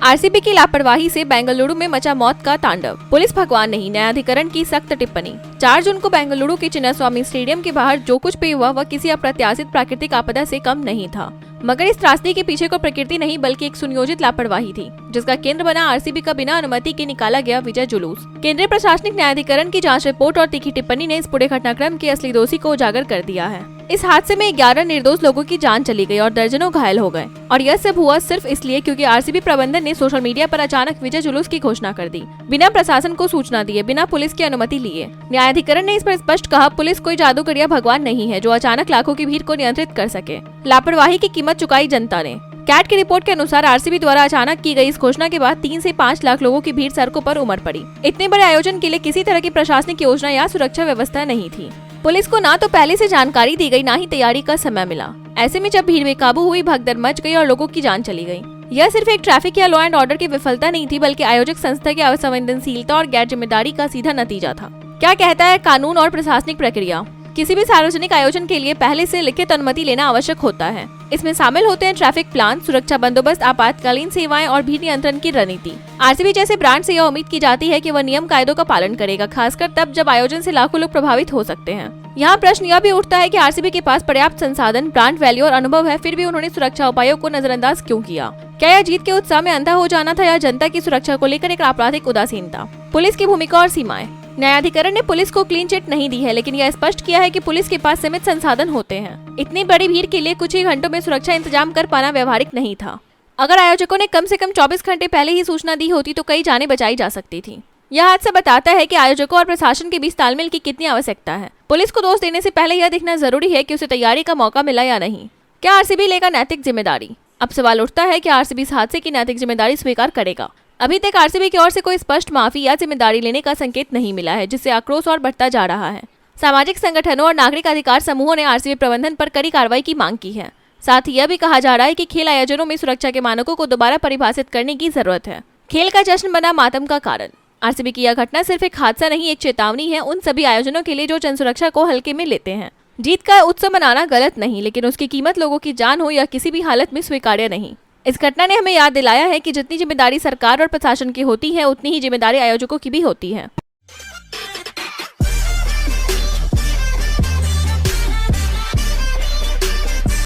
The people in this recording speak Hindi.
आरसीबी की लापरवाही से बेंगलुरु में मचा मौत का तांडव। पुलिस भगवान नहीं, न्यायाधिकरण की सख्त टिप्पणी। 4 जून को बेंगलुरु के चिन्नास्वामी स्टेडियम के बाहर जो कुछ भी हुआ वह किसी अप्रत्याशित प्राकृतिक आपदा से कम नहीं था, मगर इस त्रासदी के पीछे को प्रकृति नहीं बल्कि एक सुनियोजित लापरवाही थी, जिसका केंद्र बना आरसीबी का बिना अनुमति के निकाला गया विजय जुलूस। केंद्रीय प्रशासनिक न्यायाधिकरण की जांच रिपोर्ट और तीखी टिप्पणी ने इस पूरे घटनाक्रम के असली दोषी को उजागर कर दिया है। इस हादसे में 11 निर्दोष लोगों की जान चली गई और दर्जनों घायल हो गए, और यह सब हुआ सिर्फ इसलिए क्योंकि आरसीबी प्रबंधन ने सोशल मीडिया पर अचानक विजय जुलूस की घोषणा कर दी, बिना प्रशासन को सूचना दिए, बिना पुलिस की अनुमति लिए। न्यायाधिकरण ने इस पर स्पष्ट कहा, पुलिस कोई जादूगर या भगवान नहीं है जो अचानक लाखों की भीड़ को नियंत्रित कर सके। लापरवाही की कीमत चुकाई जनता ने। कैट की रिपोर्ट के अनुसार आरसीबी द्वारा अचानक की गई इस घोषणा के बाद 3 से 5 लाख लोगों की भीड़ सड़कों पर उमड़ पड़ी। इतने बड़े आयोजन के लिए किसी तरह की प्रशासनिक योजना या सुरक्षा व्यवस्था नहीं थी। पुलिस को ना तो पहले से जानकारी दी गई, ना ही तैयारी का समय मिला। ऐसे में जब भीड़ बेकाबू हुई, भगदड़ मच गई और लोगों की जान चली गई। यह सिर्फ एक ट्रैफिक या लॉ एंड ऑर्डर की विफलता नहीं थी, बल्कि आयोजक संस्था की असंवेदनशीलता और गैर जिम्मेदारी का सीधा नतीजा था। क्या कहता है कानून और प्रशासनिक प्रक्रिया? किसी भी सार्वजनिक आयोजन के लिए पहले से लिखित अनुमति लेना आवश्यक होता है। इसमें शामिल होते हैं ट्रैफिक प्लान, सुरक्षा बंदोबस्त, आपातकालीन सेवाएं और भीड़ नियंत्रण की रणनीति। आरसीबी जैसे ब्रांड से यह उम्मीद की जाती है कि वह नियम कायदों का पालन करेगा, खासकर तब जब आयोजन से लाखों लोग प्रभावित हो सकते हैं। यहाँ प्रश्न यह भी उठता है कि आरसीबी के पास पर्याप्त संसाधन, ब्रांड वैल्यू और अनुभव है, फिर भी उन्होंने सुरक्षा उपायों को नजरअंदाज क्यों किया? क्या यह जीत के उत्साह में अंधा हो जाना था या जनता की सुरक्षा को लेकर एक आपराधिक उदासीनता? पुलिस की भूमिका और सीमाएं। न्यायाधिकरण ने पुलिस को क्लीन चिट नहीं दी है, लेकिन यह स्पष्ट किया है कि पुलिस के पास सीमित संसाधन होते हैं। इतनी बड़ी भीड़ के लिए कुछ ही घंटों में सुरक्षा इंतजाम कर पाना व्यवहारिक नहीं था। अगर आयोजकों ने कम से कम 24 घंटे पहले ही सूचना दी होती तो कई जानें बचाई जा सकती थी। यह हादसा बताता है कि आयोजकों और प्रशासन के बीच तालमेल की कितनी आवश्यकता है। पुलिस को दोष देने से पहले यह देखना जरूरी है कि उसे तैयारी का मौका मिला या नहीं। क्या आरसीबी लेगा नैतिक जिम्मेदारी? अब सवाल उठता है कि आरसीबी इस हादसे की नैतिक जिम्मेदारी स्वीकार करेगा। अभी तक आरसीबी की ओर से कोई स्पष्ट माफी या जिम्मेदारी लेने का संकेत नहीं मिला है, जिससे आक्रोश और बढ़ता जा रहा है। सामाजिक संगठनों और नागरिक अधिकार समूहों ने आरसीबी प्रबंधन पर कड़ी कार्रवाई की मांग की है। साथ ही यह भी कहा जा रहा है कि खेल आयोजनों में सुरक्षा के मानकों को दोबारा परिभाषित करने की जरूरत है। खेल का जश्न बना मातम का कारण। आरसीबी की यह घटना सिर्फ एक हादसा नहीं, एक चेतावनी है उन सभी आयोजनों के लिए जो जन सुरक्षा को हल्के में लेते हैं। जीत का उत्सव मनाना गलत नहीं, लेकिन उसकी कीमत लोगों की जान हो यह किसी भी हालत में स्वीकार्य नहीं। इस घटना ने हमें याद दिलाया है कि जितनी जिम्मेदारी सरकार और प्रशासन की होती है, उतनी ही जिम्मेदारी आयोजकों की भी होती है।